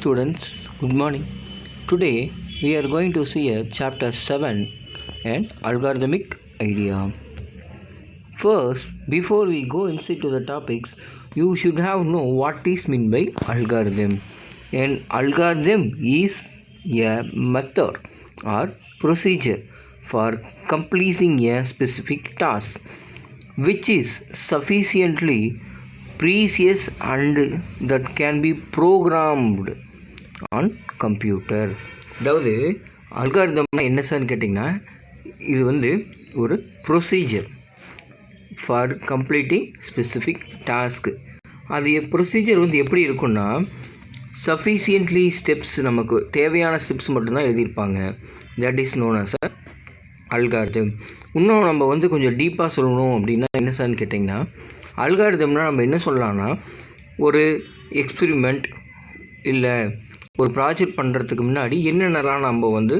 students, good morning. Today we are going to see a chapter 7 and algorithmic idea. First, before we go into the topics, you should have know what is meant by algorithm. An algorithm is a method or procedure for completing a specific task which is sufficiently precise and that can be programmed on computer. அதாவது அல்காரிதம்னா என்ன சார்னு கேட்டிங்கன்னா, இது வந்து ஒரு procedure for completing specific task. அது procedure வந்து எப்படி இருக்குன்னா, சஃபிஷியன்ட்லி ஸ்டெப்ஸ், நமக்கு தேவையான ஸ்டெப்ஸ் மட்டும்தான் எழுதியிருப்பாங்க. That is known as a algorithm. இன்னும் நம்ம வந்து கொஞ்சம் டீப்பாக சொல்லணும் அப்படின்னா என்ன சார்னு கேட்டிங்கன்னா, அல்காரிதம்னா நம்ம என்ன சொல்லலாம்னா, ஒரு எக்ஸ்பெரிமெண்ட் இல்லை ஒரு ப்ராஜெக்ட் பண்ணுறதுக்கு முன்னாடி என்னென்னலாம் நம்ம வந்து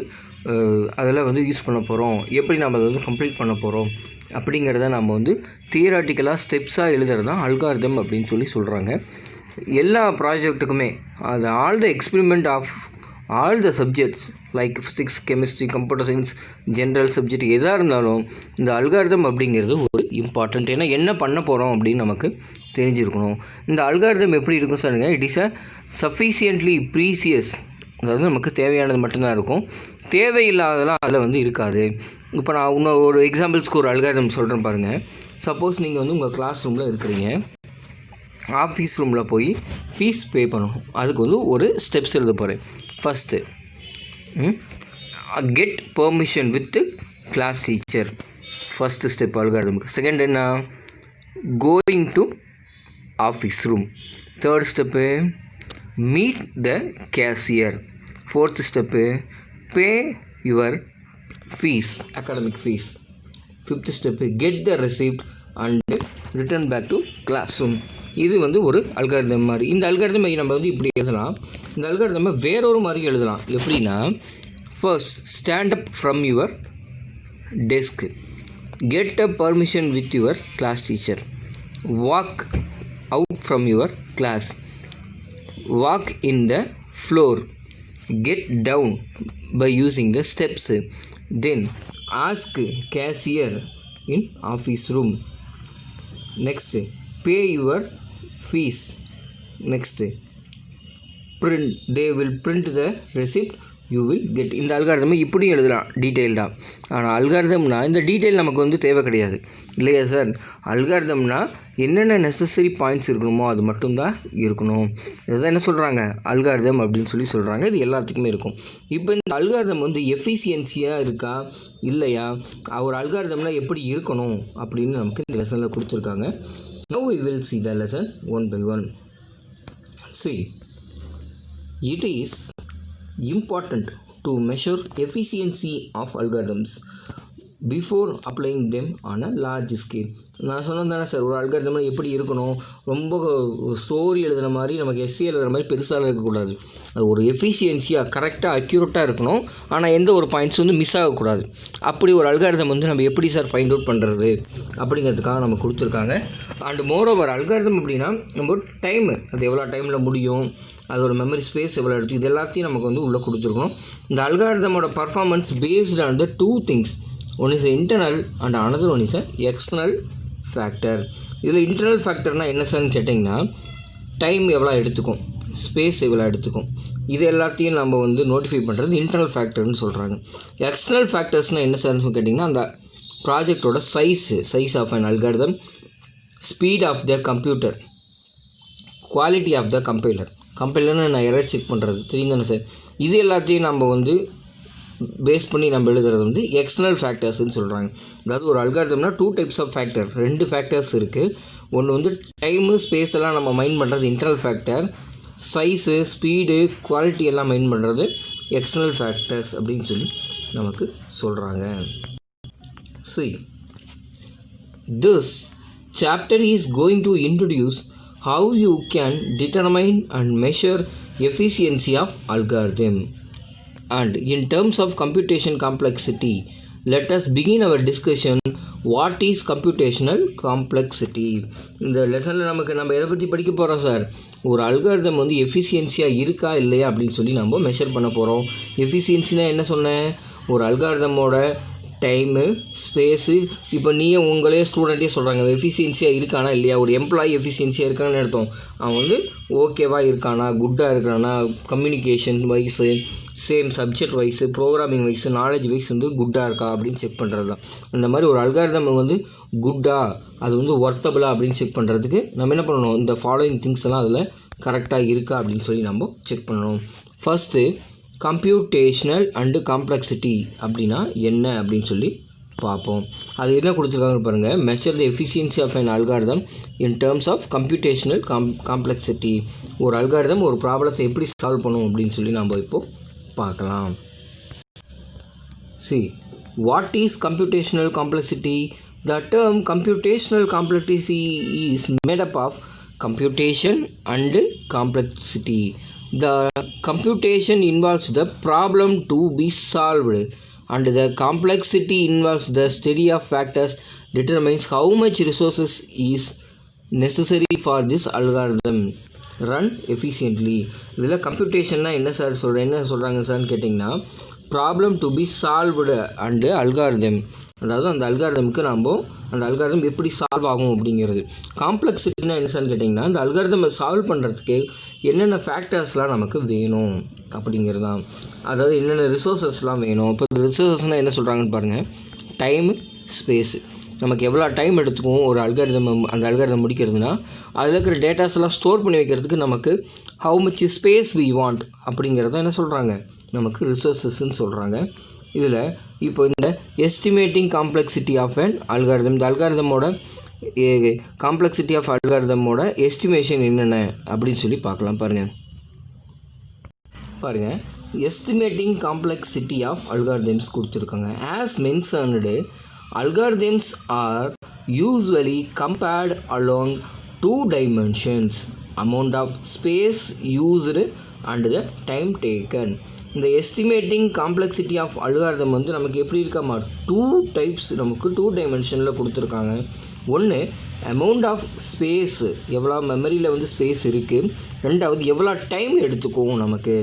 அதில் வந்து யூஸ் பண்ண போகிறோம், எப்படி நம்ம அதை வந்து கம்ப்ளீட் பண்ண போகிறோம் அப்படிங்கிறத நம்ம வந்து தியராட்டிக்கலாக ஸ்டெப்ஸாக எழுதுறது தான் அல்காரிதம் அப்படின்னு சொல்கிறாங்க. எல்லா ப்ராஜெக்ட்டுக்குமே அது all the experiment of all the subjects like physics, chemistry, computer science, general subject எதாக இருந்தாலும் இந்த அல்காரிதம் அப்படிங்கிறது ஒரு இம்பார்ட்டண்ட். ஏன்னா என்ன பண்ண போகிறோம் அப்படின்னு நமக்கு தெரிஞ்சிருக்கணும். இந்த அல்காரிதம் எப்படி இருக்கும் சார்ங்க, it is a sufficiently precise, அதாவது நமக்கு தேவையானது மட்டும்தான் இருக்கும், தேவையில்லாதெல்லாம் அதில் வந்து இருக்காது. இப்போ நான் இன்னும் ஒரு எக்ஸாம்பிள்ஸ்க்கு ஒரு அல்காரிதம் சொல்கிறேன் பாருங்கள். சப்போஸ் நீங்கள் வந்து உங்கள் கிளாஸ் ரூமில் இருக்கிறீங்க, ஆஃபீஸ் ரூமில் போய் ஃபீஸ் பே பண்ணணும். அதுக்கு வந்து ஒரு ஸ்டெப்ஸ் எழுத போகிறேன். First get permission with class teacher, first step அல்காரிதமுக்கு. செகண்ட் என்ன, going to office room. Third step meet the cashier. Fourth step pay your fees, academic fees. Fifth step get the receipt and return back to class room. இது வந்து ஒரு algorithm மாதிரி. இந்த algorithm நம்ம வந்து இப்படி எழுதலாம். இந்த அல்காரிதம் வேறொரு மாதிரி எழுதலாம். எப்படின்னா, first stand up from your desk, get a permission with your class teacher, walk out from your class, walk in the floor, get down by using the steps, then ask cashier in office room. Next pay your fees. Next, print, they will print the receipt, you will get. இந்த algorithm இப்படி எழுதலாம் டீட்டெயில்டாக. ஆனால் அல்காரிதம்னா இந்த detail நமக்கு வந்து தேவை கிடையாது இல்லையா சார்? அல்காரிதம்னா என்னென்ன நெசசரி பாயிண்ட்ஸ் இருக்கணுமோ அது மட்டும்தான் இருக்கணும். இதுதான் என்ன சொல்கிறாங்க, அல்காரிதம் அப்படின்னு சொல்கிறாங்க. இது எல்லாத்துக்குமே இருக்கும். இப்போ இந்த அல்காரிதம் வந்து எஃபிஷியன்சியாக இருக்கா இல்லையா, ஒரு அல்காரிதம்னா எப்படி இருக்கணும் அப்படின்னு நமக்கு இந்த லெசனில் கொடுத்துருக்காங்க. Now we will see the lesson one by one. See, it is important to measure efficiency of algorithms before applying them on a large scale. நான் சொன்னது தானே சார், ஒரு அல்காரிதம் எப்படி இருக்கணும், ரொம்ப ஸ்டோரி எழுதுகிற மாதிரி, நமக்கு எஸ்ஏ எழுதுகிற மாதிரி பெருசாக இருக்கக்கூடாது. அது ஒரு எஃபிஷியன்சியாக கரெக்டாக அக்யூரேட்டாக இருக்கணும். ஆனால் எந்த ஒரு பாயிண்ட்ஸ் வந்து மிஸ் ஆகக்கூடாது. அப்படி ஒரு அல்காரிதம் வந்து நம்ம எப்படி சார் ஃபைண்ட் அவுட் பண்ணுறது அப்படிங்கிறதுக்காக நம்ம கொடுத்துருக்காங்க. அண்ட் மோரோவர் அல்காரிதம் அப்படின்னா நம்ம டைமு, அது எவ்வளோ டைமில் முடியும், அதோட மெமரி ஸ்பேஸ் எவ்வளோ எடுத்து, இது எல்லாத்தையும் நமக்கு வந்து உள்ளே கொடுத்துருக்கணும். இந்த அல்காரிதமோட performance based on the two things. One is internal and another one is external factor. இதில் இன்டர்னல் ஃபேக்டர்னால் என்ன சார்னு கேட்டிங்கன்னா, டைம் எவ்வளோ எடுத்துக்கும், ஸ்பேஸ் எவ்வளோ எடுத்துக்கும், இது எல்லாத்தையும் நம்ம வந்து நோட்டிஃபை பண்ணுறது இன்டர்னல் ஃபேக்டர்னு சொல்கிறாங்க. எக்ஸ்டர்னல் ஃபேக்டர்ஸ்னால் என்ன சார்னு கேட்டிங்கன்னா, அந்த ப்ராஜெக்டோட size of an algorithm, speed of the computer, quality of the கம்பைலர்னு நான் எரர் செக் பண்ணுறது தெரியும் தானே சார். இது எல்லாத்தையும் நம்ம வந்து பேஸ் பண்ணி நம்ம எழுதுறது வந்து எக்ஸ்டர்னல் ஃபேக்டர்ஸ்ன்னு சொல்கிறாங்க. அதாவது ஒரு அல்காரிதம்னா டூ டைப்ஸ் ஆஃப் ஃபேக்டர், ரெண்டு ஃபேக்டர்ஸ் இருக்குது. ஒன்று வந்து டைமு ஸ்பேஸ் எல்லாம் நம்ம மைண்ட் பண்ணுறது internal factor, size speed quality எல்லாம் மைண்ட் பண்ணுறது எக்ஸ்டர்னல் ஃபேக்டர்ஸ் அப்படின்னு நமக்கு சொல்கிறாங்க. See, this chapter is going to introduce how you can determine and measure efficiency of algorithm. And in terms of computation complexity, let us begin our discussion what is computational complexity. இந்த லெசனில் நம்ம எதை பற்றி படிக்க போகிறோம் sir? ஒரு algorithm வந்து எஃபிஷியன்சியாக இருக்கா இல்லையா அப்படின்னு சொல்லி நம்ம மெஷர் பண்ண போகிறோம். எஃபிஷியன்சினா என்ன சொன்னேன்? ஒரு அல்காரிதமோட டைமு, ஸ்பேஸு. இப்போ உங்களே ஸ்டூடெண்ட்டே சொல்கிறாங்க எஃபிஷியன்சியாக இருக்கானா இல்லையா. ஒரு எம்ப்ளாயி எஃபிஷியன்சியாக இருக்கான்னு அர்த்தம். அவன் வந்து ஓகேவாக இருக்கானா, குட்டாக இருக்கானா, communication wise, same subject wise, programming wise, knowledge wise வந்து குட்டாக இருக்கா அப்படின்னு செக் பண்ணுறது தான். இந்த மாதிரி ஒரு அல்காரிதம் வந்து குட்டா, அது வந்து ஒர்த்தபிளா அப்படின்னு செக் பண்ணுறதுக்கு நம்ம என்ன பண்ணணும்? இந்த ஃபாலோயிங் திங்ஸ் எல்லாம் அதில் கரெக்டாக இருக்கா அப்படின்னு சொல்லி நம்ம செக் பண்ணணும். ஃபஸ்ட்டு கம்ப்யூட்டேஷ்னல் அண்டு காம்ப்ளெக்சிட்டி அப்படின்னா என்ன அப்படின்னு சொல்லி பார்ப்போம். அது என்ன கொடுத்துருக்காங்க பாருங்கள். Measure the efficiency of an algorithm in terms of computational complexity. ஒரு அல்காரிதம் ஒரு ப்ராப்ளத்தை எப்படி சால்வ் பண்ணும் அப்படின்னு சொல்லி நம்ம இப்போது பார்க்கலாம். See, what is computational complexity? The term computational complexity is made up of computation and complexity. The computation involves the problem to be solved, and the complexity involves the study of factors determines how much resources is necessary for this algorithm run efficiently. இதில் கம்ப்யூட்டேஷன்னா என்ன சொல்கிறாங்க சார்னு கேட்டிங்கன்னா, problem to be solved and algorithm. அதாவது அந்த அல்காரிதமுக்கு அந்த algorithm எப்படி solve ஆகும் அப்படிங்கிறது. காம்ப்ளெக்சிட்டினா என்ன சார்னு கேட்டிங்கன்னா, அந்த அல்காரிதமை சால்வ் பண்ணுறதுக்கு என்னென்ன ஃபேக்டர்ஸ்லாம் நமக்கு வேணும் அப்படிங்கிறது தான். அதாவது என்னென்ன ரிசோர்ஸஸ்லாம் வேணும். இப்போ ரிசோர்ஸஸ்னால் என்ன சொல்கிறாங்கன்னு பாருங்கள். Time, space. நமக்கு எவ்வளோ டைம் எடுத்துக்கும் ஒரு அந்த அல்காரிதம் முடிக்கிறதுனா, அதில் இருக்கிற டேட்டாஸ்லாம் ஸ்டோர் பண்ணி வைக்கிறதுக்கு நமக்கு how much space we want அப்படிங்கிறத என்ன சொல்கிறாங்க, நமக்கு ரிசோர்ஸஸ்ன்னு சொல்கிறாங்க. இதில் இப்போ இந்த estimating complexity of an algorithm, இந்த அல்காரிதமோட காம்ப்ளெக்சிட்டி ஆஃப் அல்காரிதமோட எஸ்டிமேஷன் என்னென்ன அப்படின்னு சொல்லி பார்க்கலாம். பாருங்கள் எஸ்டிமேட்டிங் காம்ப்ளெக்சிட்டி ஆஃப் அல்காரிதம்ஸ் கொடுத்துருக்காங்க. As mentioned, algorithms are usually compared along two dimensions, amount of space used and the time taken. இந்த எஸ்டிமேட்டிங் காம்ப்ளெக்சிட்டி ஆஃப் அல்காரிதம் வந்து நமக்கு எப்படி இருக்காமா, 2 டைப்ஸ் நமக்கு 2 டைமென்ஷனில் கொடுத்துருக்காங்க. ஒன்று அமௌண்ட் ஆஃப் ஸ்பேஸ், எவ்வளோ மெமரியில் வந்து ஸ்பேஸ் இருக்குது. ரெண்டாவது எவ்வளோ டைம் எடுத்துக்கும் நமக்கு.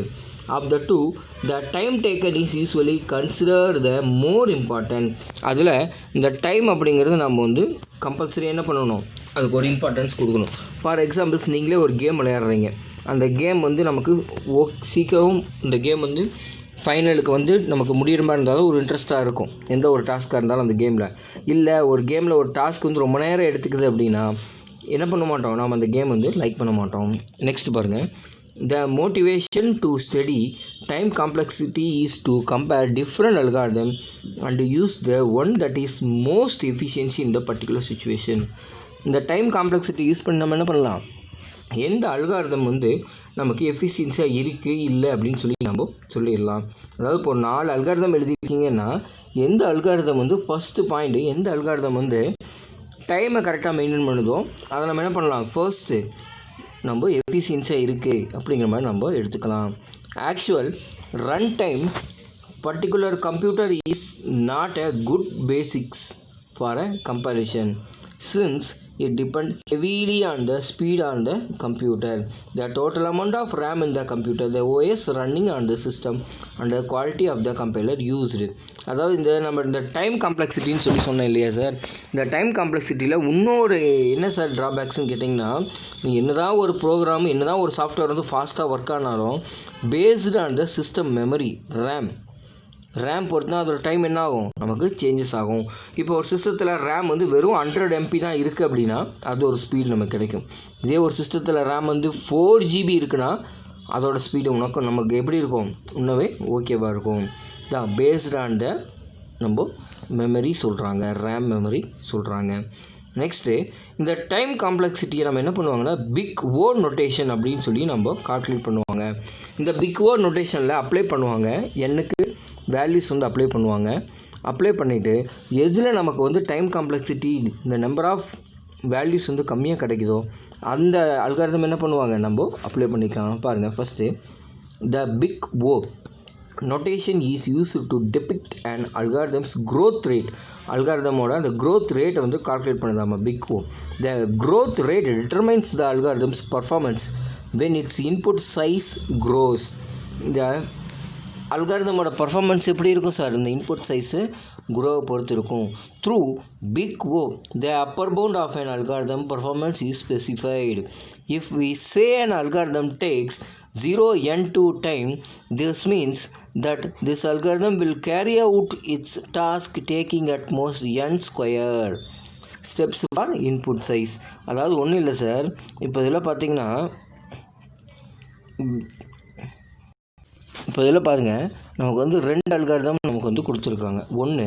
Of the two, the time taken is usually considered the more important. அதில் இந்த டைம் அப்படிங்கிறது நம்ம வந்து கம்பல்சரி என்ன பண்ணணும், அதுக்கு ஒரு இம்பார்ட்டன்ஸ் கொடுக்கணும். ஃபார் எக்ஸாம்பிள்ஸ், நீங்களே ஒரு கேம் விளையாடுறீங்க. அந்த கேம் வந்து நமக்கு சீக்கிரம் இந்த கேம் வந்து ஃபைனலுக்கு வந்து நமக்கு முடிகிற மாதிரி இருந்தாலும் ஒரு இன்ட்ரெஸ்ட்டாக இருக்கும். எந்த ஒரு டாஸ்க்காக இருந்தாலும் அந்த கேமில். இல்லை ஒரு கேமில் ஒரு டாஸ்க் வந்து ரொம்ப நேரம் எடுத்துக்குது அப்படின்னா என்ன பண்ண மாட்டோம், நாம் அந்த கேம் வந்து லைக் பண்ண மாட்டோம். நெக்ஸ்ட் பாருங்கள். The motivation to study time complexity is to compare different algorithms and use the one that is most efficiency in the particular situation. இந்த டைம் காம்ப்ளெக்சிட்டி யூஸ் பண்ணி நம்ம என்ன பண்ணலாம், எந்த அல்காரிதம் வந்து நமக்கு எஃபிஷியன்சியாக இருக்குது இல்லை அப்படின்னு சொல்லி நம்ம சொல்லிடலாம். அதாவது இப்போ 4 அல்காரிதம் எழுதியிருக்கீங்கன்னா, எந்த அல்காரிதம் வந்து ஃபஸ்ட்டு பாயிண்ட்டு, எந்த அல்காரிதம் வந்து டைமை கரெக்டாக மெயின்டைன் பண்ணுதோ அதை நம்ம என்ன பண்ணலாம், ஃபர்ஸ்ட்டு நம்ம எஃபிஷியன்சியாக இருக்குது அப்படிங்கிற மாதிரி நம்ம எடுத்துக்கலாம். Actual run time particular computer is not a good basics for a comparison since it depends heavily on the speed on the computer, the total amount of RAM in the computer, the OS running on the system and the quality of the compiler used. அதாவது இந்த time காம்ப்ளெக்சிட்டின்னு சொன்னேன் இல்லையா sir. இந்த time காம்ப்ளெக்சிட்டியில் இன்னொரு என்ன sir ட்ராபேக்ஸ்ன்னு கேட்டிங்கன்னா, நீங்கள் என்ன தான் ஒரு ப்ரோக்ராம், என்ன தான் ஒரு சாஃப்ட்வேர் வந்து ஃபாஸ்ட்டாக ஒர்க் ஆனாலும் based on the system memory RAM பொறுத்து தான் அதோட டைம் என்ன ஆகும், நமக்கு சேஞ்சஸ் ஆகும். இப்போ ஒரு சிஸ்டத்தில் ரேம் வந்து வெறும் 100 MB தான் இருக்குது அப்படின்னா அது ஒரு ஸ்பீடு நமக்கு கிடைக்கும். இதே ஒரு சிஸ்டத்தில் ரேம் வந்து 4 GB இருக்குன்னா அதோட ஸ்பீடு நமக்கு எப்படி இருக்கும், இன்னவே ஓகேவாக இருக்கும். தான் பேஸ்டு ஆன் த நம்ம மெமரி சொல்கிறாங்க, ரேம் மெமரி சொல்கிறாங்க. நெக்ஸ்ட்டு இந்த டைம் காம்ப்ளெக்சிட்டியை நம்ம என்ன பண்ணுவாங்கன்னா பிக் ஓ நொட்டேஷன் அப்படின்னு சொல்லி நம்ம கால்குலேட் பண்ணுவாங்க. இந்த பிக் ஓ நொட்டேஷனில் அப்ளை பண்ணுவாங்க, எனக்கு வேல்யூஸ் வந்து அப்ளை பண்ணுவாங்க. அப்ளை பண்ணிவிட்டு எதில் நமக்கு வந்து டைம் காம்ப்ளெக்சிட்டி இந்த நம்பர் ஆஃப் வேல்யூஸ் வந்து கம்மியாக கிடைக்குதோ அந்த அல்காரிதம் என்ன பண்ணுவாங்க, நம்ம அப்ளை பண்ணிக்கலாம். பாருங்கள், first the big O notation is used to depict an algorithm's growth rate. Algorithm-ஓட அந்த growth rate வந்து calculate பண்ணுதாமா big O. The growth rate determines the algorithm's performance when its input size grows. இந்த அல்காரிதமோட performance எப்படி இருக்கும் sir? இந்த input size குரோவை பொறுத்து இருக்கும். Through big O the upper bound of an algorithm performance is specified. If we say an algorithm takes 0n2 time, this means that this algorithm will carry out its task taking at most n square steps for input size. அதாவது ஒன்றும் இல்லை sir, இப்போ இதில் பார்த்தீங்கன்னா பாருங்கள், நமக்கு வந்து 2 algorithm நமக்கு வந்து கொடுத்துருக்காங்க. ஒன்று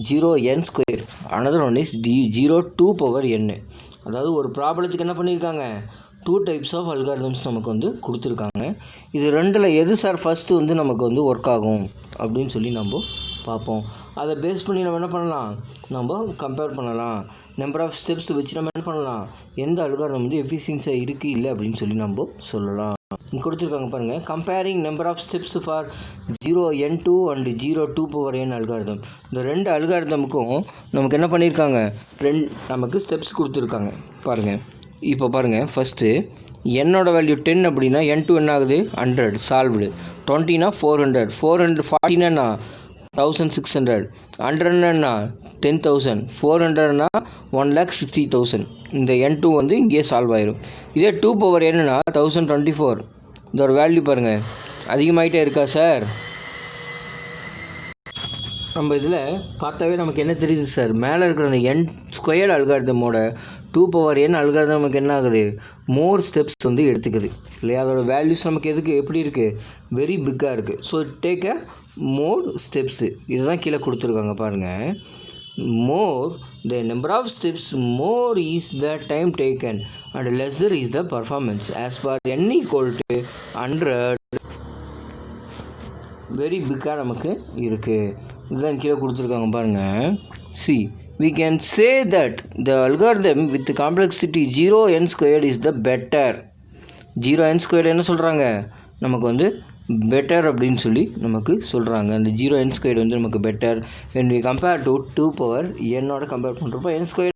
0n², another one is 0 2n. அதாவது ஒரு ப்ராப்ளத்துக்கு என்ன பண்ணியிருக்காங்க, 2 டைப்ஸ் ஆஃப் அல்காரிதம்ஸ் நமக்கு வந்து கொடுத்துருக்காங்க. இது 2ல் எது சார் ஃபஸ்ட்டு வந்து நமக்கு வந்து ஒர்க் ஆகும் அப்படின்னு சொல்லி நம்ம பார்ப்போம். அதை பேஸ் பண்ணி நம்ம என்ன பண்ணலாம், நம்ம கம்பேர் பண்ணலாம். நம்பர் ஆஃப் ஸ்டெப்ஸ் வச்சு நம்ம என்ன பண்ணலாம், எந்த அல்காரிதம் வந்து எஃபிஷியன்ஸாக இருக்குது இல்லை அப்படின்னு சொல்லி நம்ம சொல்லலாம். கொடுத்துருக்காங்க பாருங்கள், comparing number of steps for 0n2 and 0 algorithm. இந்த 2 அல்காரிதமுக்கும் நமக்கு என்ன பண்ணியிருக்காங்க, நமக்கு ஸ்டெப்ஸ் கொடுத்துருக்காங்க பாருங்கள். இப்போ பாருங்கள், ஃபஸ்ட்டு என்னோட வேல்யூ 10 அப்படின்னா n2 என்ன ஆகுது 100 சால்வ்டு. 20னா 400, 40னா 1600, 100னா 10,000, 400னா 1,60,000. இந்த n2 வந்து இங்கேயே சால்வ் ஆயிரும். இதே 2n 1024, இதோட வேல்யூ பாருங்கள் அதிகமாகிட்டே இருக்கா சார்? நம்ம இதில் பார்த்தாவே நமக்கு என்ன தெரியுது சார், மேலே இருக்கிற அந்த n² அல்காரிதமோட 2n அல்காரிதம் நமக்கு என்ன ஆகுது, மோர் ஸ்டெப்ஸ் வந்து எடுத்துக்குது இல்லையா? அதோட வேல்யூஸ் நமக்கு எப்படி இருக்குது, வெரி பிக்காக இருக்குது. So take a more steps, இதுதான் கீழே கொடுத்துருக்காங்க பாருங்கள். more the number of steps, more is the time taken and lesser is the performance. As per n equal to 100, very பிக்காக நமக்கு இருக்குது. இதுதான் கீழே கொடுத்துருக்காங்க பாருங்கள். see, we can say that the algorithm with the complexity 0n² is the better. 0n² என்ன சொல்கிறாங்க, நமக்கு வந்து பெட்டர் அப்படின்னு சொல்லி நமக்கு சொல்கிறாங்க. அந்த 0n² வந்து நமக்கு better when we compare to 2n compare பண்ணுறப்போ n²